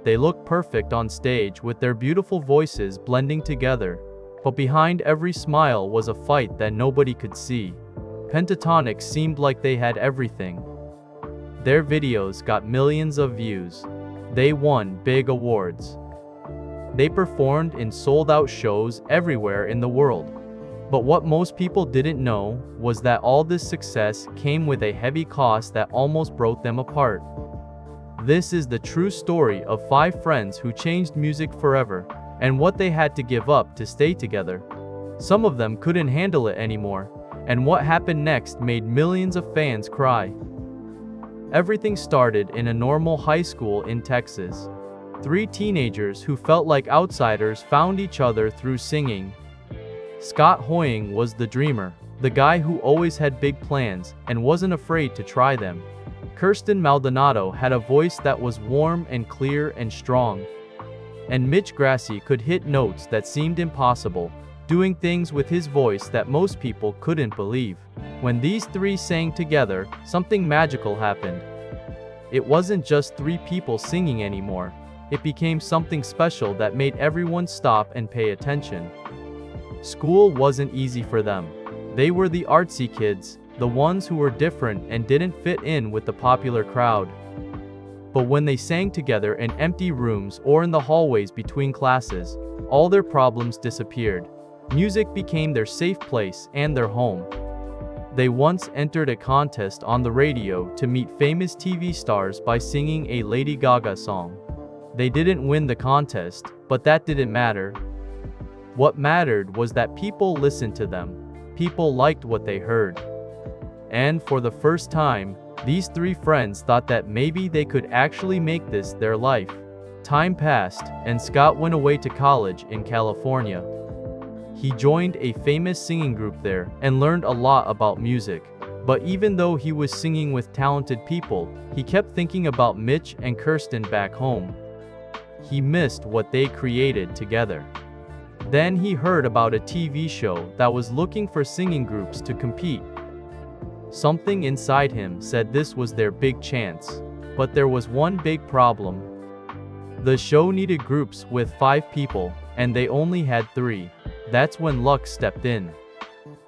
They looked perfect on stage with their beautiful voices blending together. But behind every smile was a fight that nobody could see. Pentatonix seemed like they had everything. Their videos got millions of views. They won big awards. They performed in sold-out shows everywhere in the world. But what most people didn't know was that all this success came with a heavy cost that almost broke them apart. This is the true story of 5 friends who changed music forever, and what they had to give up to stay together. Some of them couldn't handle it anymore, and what happened next made millions of fans cry. Everything started in a normal high school in Texas. 3 teenagers who felt like outsiders found each other through singing. Scott Hoying was the dreamer, the guy who always had big plans and wasn't afraid to try them. Kirsten Maldonado had a voice that was warm and clear and strong. And Mitch Grassi could hit notes that seemed impossible, doing things with his voice that most people couldn't believe. When these 3 sang together, something magical happened. It wasn't just 3 people singing anymore. It became something special that made everyone stop and pay attention. School wasn't easy for them. They were the artsy kids, the ones who were different and didn't fit in with the popular crowd. But when they sang together in empty rooms or in the hallways between classes, all their problems disappeared. Music became their safe place and their home. They once entered a contest on the radio to meet famous TV stars by singing a Lady Gaga song. They didn't win the contest, but that didn't matter. What mattered was that people listened to them. People liked what they heard. And for the first time, these 3 friends thought that maybe they could actually make this their life. Time passed, and Scott went away to college in California. He joined a famous singing group there and learned a lot about music. But even though he was singing with talented people, he kept thinking about Mitch and Kirsten back home. He missed what they created together. Then he heard about a TV show that was looking for singing groups to compete. Something inside him said this was their big chance. But there was one big problem. The show needed groups with 5 people, and they only had 3. That's when luck stepped in.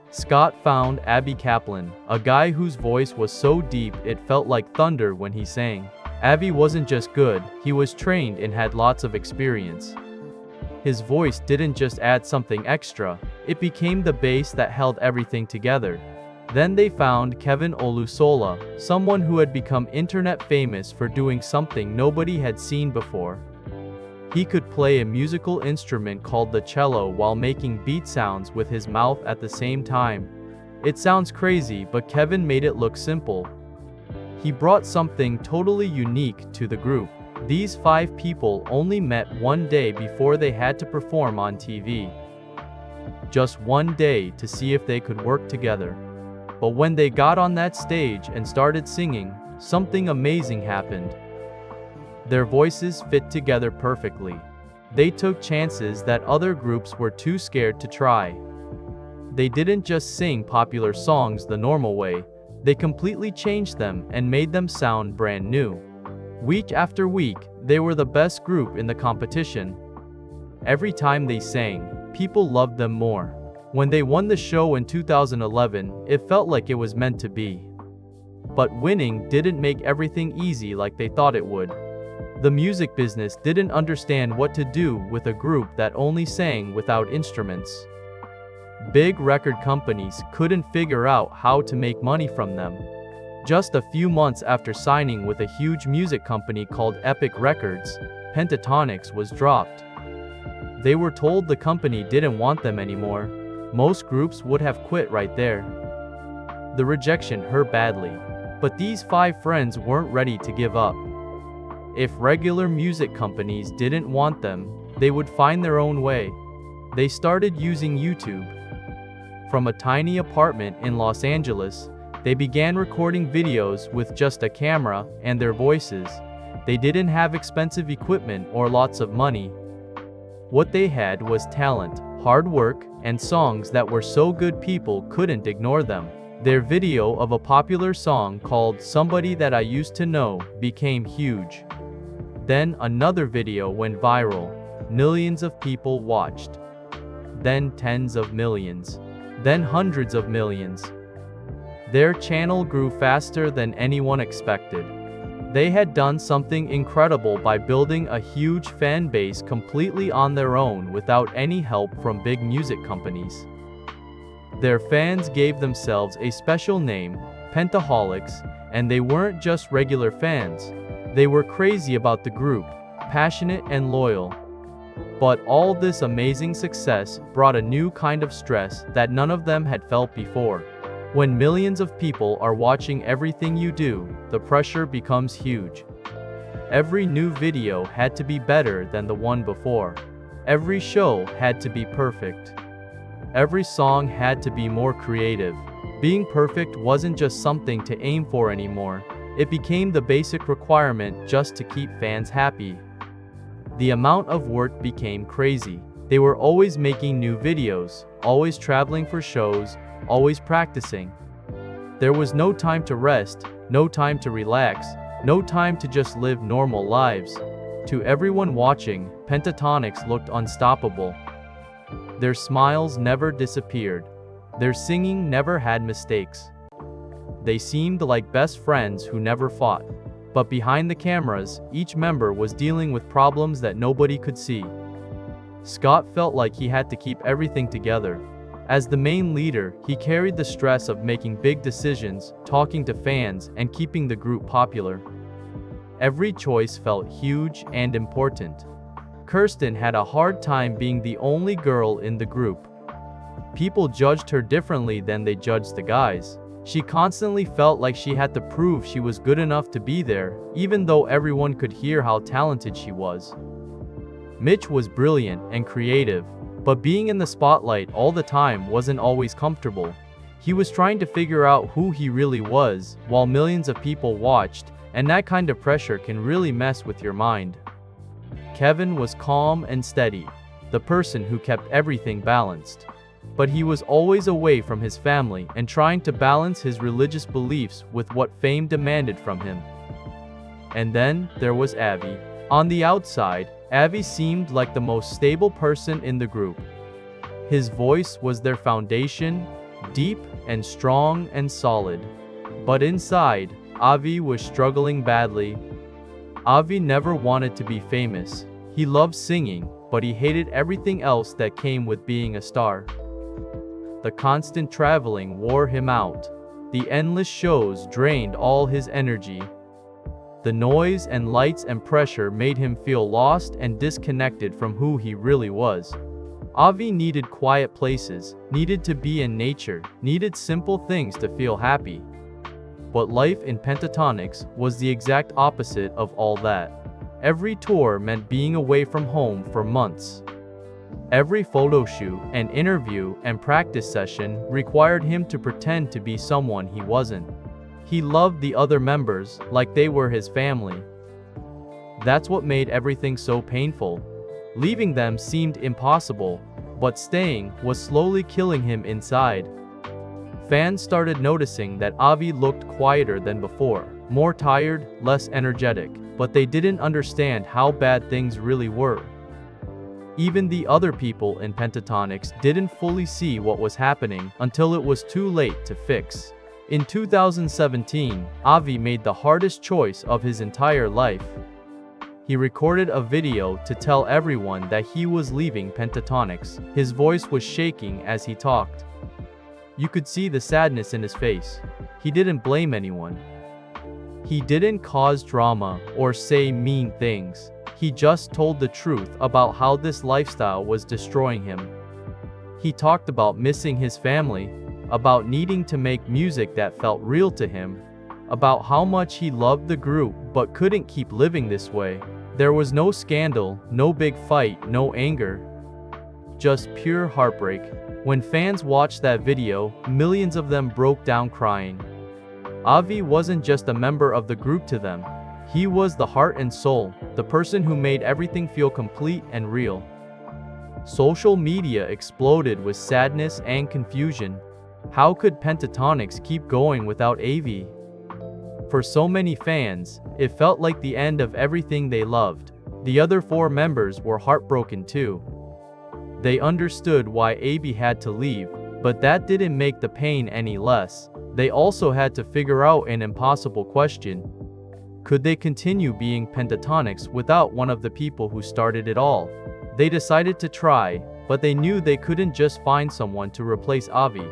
Scott found Abby Kaplan, a guy whose voice was so deep it felt like thunder when he sang. Abby wasn't just good, he was trained and had lots of experience. His voice didn't just add something extra, it became the base that held everything together. Then they found Kevin Olusola, someone who had become internet famous for doing something nobody had seen before. He could play a musical instrument called the cello while making beat sounds with his mouth at the same time. It sounds crazy, but Kevin made it look simple. He brought something totally unique to the group. These 5 people only met one day before they had to perform on TV. Just one day to see if they could work together. But when they got on that stage and started singing, something amazing happened. Their voices fit together perfectly. They took chances that other groups were too scared to try. They didn't just sing popular songs the normal way, they completely changed them and made them sound brand new. Week after week, they were the best group in the competition. Every time they sang, people loved them more. When they won the show in 2011, it felt like it was meant to be. But winning didn't make everything easy like they thought it would. The music business didn't understand what to do with a group that only sang without instruments. Big record companies couldn't figure out how to make money from them. Just a few months after signing with a huge music company called Epic Records, Pentatonix was dropped. They were told the company didn't want them anymore. Most groups would have quit right there. The rejection hurt badly, but these 5 friends weren't ready to give up. If regular music companies didn't want them, they would find their own way. They started using YouTube. From a tiny apartment in Los Angeles, they began recording videos with just a camera and their voices. They didn't have expensive equipment or lots of money. What they had was talent, hard work, and songs that were so good people couldn't ignore them. Their video of a popular song called "Somebody That I Used to Know" became huge. Then another video went viral. Millions of people watched. Then tens of millions. Then hundreds of millions. Their channel grew faster than anyone expected. They had done something incredible by building a huge fan base completely on their own without any help from big music companies. Their fans gave themselves a special name, Pentatonix, and they weren't just regular fans. They were crazy about the group, passionate and loyal. But all this amazing success brought a new kind of stress that none of them had felt before. When millions of people are watching everything you do, the pressure becomes huge. Every new video had to be better than the one before. Every show had to be perfect. Every song had to be more creative. Being perfect wasn't just something to aim for anymore. It became the basic requirement just to keep fans happy. The amount of work became crazy. They were always making new videos, always traveling for shows, always practicing. There was no time to rest, no time to relax, no time to just live normal lives. To everyone watching, Pentatonix looked unstoppable. Their smiles never disappeared. Their singing never had mistakes. They seemed like best friends who never fought. But behind the cameras, each member was dealing with problems that nobody could see. Scott felt like he had to keep everything together. As the main leader, he carried the stress of making big decisions, talking to fans, and keeping the group popular. Every choice felt huge and important. Kirsten had a hard time being the only girl in the group. People judged her differently than they judged the guys. She constantly felt like she had to prove she was good enough to be there, even though everyone could hear how talented she was. Mitch was brilliant and creative, but being in the spotlight all the time wasn't always comfortable. He was trying to figure out who he really was, while millions of people watched, and that kind of pressure can really mess with your mind. Kevin was calm and steady, the person who kept everything balanced. But he was always away from his family and trying to balance his religious beliefs with what fame demanded from him. And then there was Avi. On the outside, Avi seemed like the most stable person in the group. His voice was their foundation, deep and strong and solid. But inside, Avi was struggling badly. Avi never wanted to be famous. He loved singing, but he hated everything else that came with being a star. The constant traveling wore him out. The endless shows drained all his energy. The noise and lights and pressure made him feel lost and disconnected from who he really was. Avi needed quiet places, needed to be in nature, needed simple things to feel happy. But life in Pentatonix was the exact opposite of all that. Every tour meant being away from home for months. Every photo shoot and interview and practice session required him to pretend to be someone he wasn't. He loved the other members like they were his family. That's what made everything so painful. Leaving them seemed impossible, but staying was slowly killing him inside. Fans started noticing that Avi looked quieter than before, more tired, less energetic, but they didn't understand how bad things really were. Even the other people in Pentatonix didn't fully see what was happening until it was too late to fix. In 2017, Avi made the hardest choice of his entire life. He recorded a video to tell everyone that he was leaving Pentatonix. His voice was shaking as he talked. You could see the sadness in his face. He didn't blame anyone. He didn't cause drama or say mean things. He just told the truth about how this lifestyle was destroying him. He talked about missing his family, about needing to make music that felt real to him, about how much he loved the group but couldn't keep living this way. There was no scandal, no big fight, no anger. Just pure heartbreak. When fans watched that video, millions of them broke down crying. Avi wasn't just a member of the group to them. He was the heart and soul, the person who made everything feel complete and real. Social media exploded with sadness and confusion. How could Pentatonix keep going without Avi? for so many fans, it felt like the end of everything they loved. The other four members were heartbroken too. They understood why Avi had to leave, but that didn't make the pain any less. They also had to figure out an impossible question. Could they continue being Pentatonix without one of the people who started it all? They decided to try, but they knew they couldn't just find someone to replace Avi.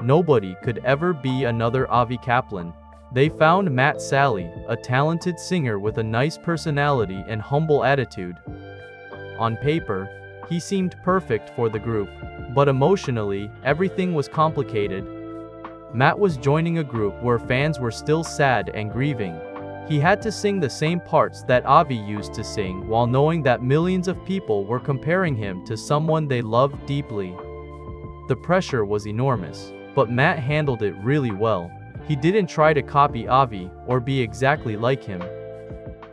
Nobody could ever be another Avi Kaplan. They found Matt Saleh, a talented singer with a nice personality and humble attitude. On paper, he seemed perfect for the group, but emotionally, everything was complicated. Matt was joining a group where fans were still sad and grieving. He had to sing the same parts that Avi used to sing while knowing that millions of people were comparing him to someone they loved deeply. The pressure was enormous, but Matt handled it really well. He didn't try to copy Avi or be exactly like him.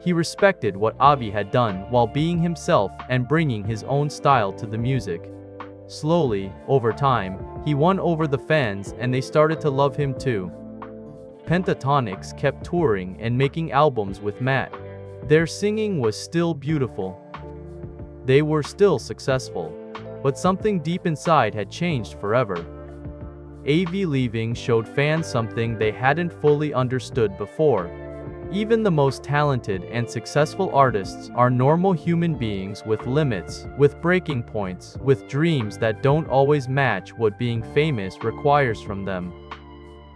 He respected what Avi had done while being himself and bringing his own style to the music. Slowly, over time, he won over the fans and they started to love him too. Pentatonix kept touring and making albums with Matt. Their singing was still beautiful. They were still successful, but something deep inside had changed forever. Avi leaving showed fans something they hadn't fully understood before. Even the most talented and successful artists are normal human beings with limits, with breaking points, with dreams that don't always match what being famous requires from them.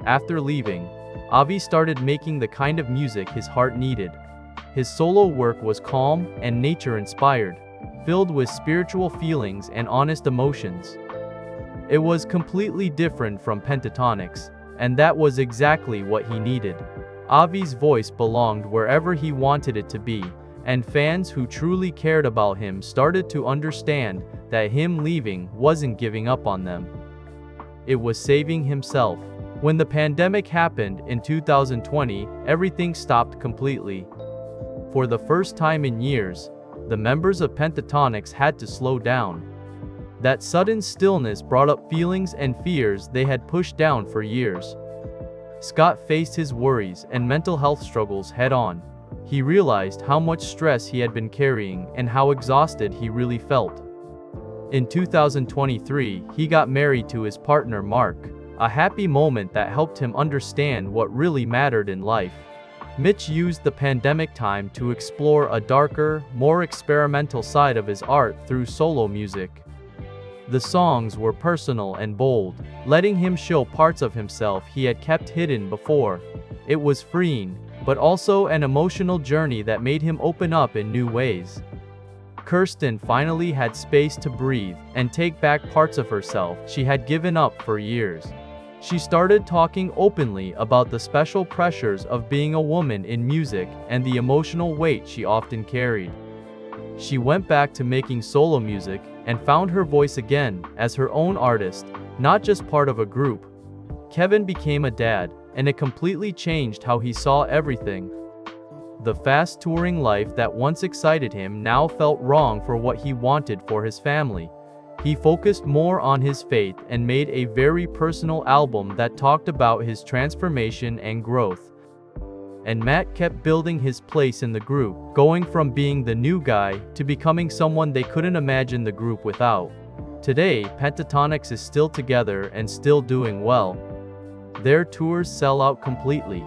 After leaving, Avi started making the kind of music his heart needed. His solo work was calm and nature-inspired, filled with spiritual feelings and honest emotions. It was completely different from Pentatonix, and that was exactly what he needed. Avi's voice belonged wherever he wanted it to be, and fans who truly cared about him started to understand that him leaving wasn't giving up on them. It was saving himself. When the pandemic happened in 2020, everything stopped completely. For the first time in years, the members of Pentatonix had to slow down. That sudden stillness brought up feelings and fears they had pushed down for years. Scott faced his worries and mental health struggles head-on. He realized how much stress he had been carrying and how exhausted he really felt. In 2023, he got married to his partner Mark, a happy moment that helped him understand what really mattered in life. Mitch used the pandemic time to explore a darker, more experimental side of his art through solo music. The songs were personal and bold, letting him show parts of himself he had kept hidden before. It was freeing, but also an emotional journey that made him open up in new ways. Kirsten finally had space to breathe and take back parts of herself she had given up for years. She started talking openly about the special pressures of being a woman in music and the emotional weight she often carried. She went back to making solo music and found her voice again as her own artist, not just part of a group. Kevin became a dad, and it completely changed how he saw everything. The fast touring life that once excited him now felt wrong for what he wanted for his family. He focused more on his faith and made a very personal album that talked about his transformation and growth. And Matt kept building his place in the group, going from being the new guy to becoming someone they couldn't imagine the group without. Today, Pentatonix is still together and still doing well. Their tours sell out completely.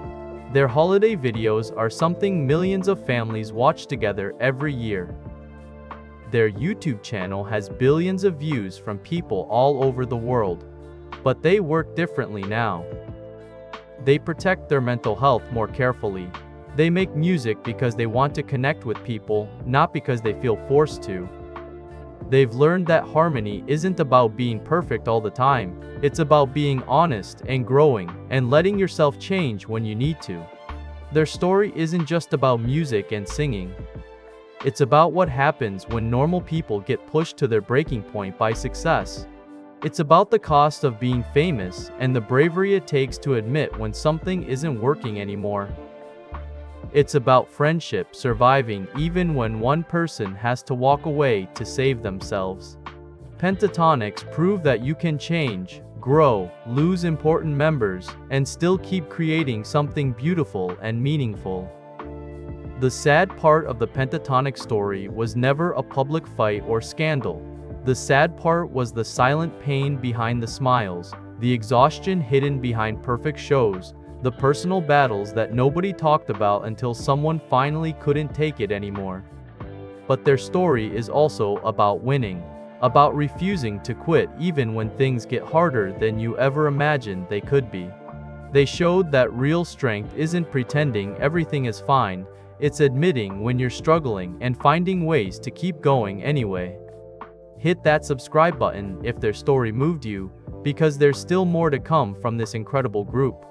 Their holiday videos are something millions of families watch together every year. Their YouTube channel has billions of views from people all over the world. But they work differently now. They protect their mental health more carefully. They make music because they want to connect with people, not because they feel forced to. They've learned that harmony isn't about being perfect all the time. It's about being honest and growing, and letting yourself change when you need to. Their story isn't just about music and singing. It's about what happens when normal people get pushed to their breaking point by success. It's about the cost of being famous and the bravery it takes to admit when something isn't working anymore. It's about friendship surviving even when one person has to walk away to save themselves. Pentatonix prove that you can change, grow, lose important members, and still keep creating something beautiful and meaningful. The sad part of the Pentatonix story was never a public fight or scandal. The sad part was the silent pain behind the smiles, the exhaustion hidden behind perfect shows, the personal battles that nobody talked about until someone finally couldn't take it anymore. But their story is also about winning, about refusing to quit even when things get harder than you ever imagined they could be. They showed that real strength isn't pretending everything is fine, it's admitting when you're struggling and finding ways to keep going anyway. Hit that subscribe button if their story moved you, because there's still more to come from this incredible group.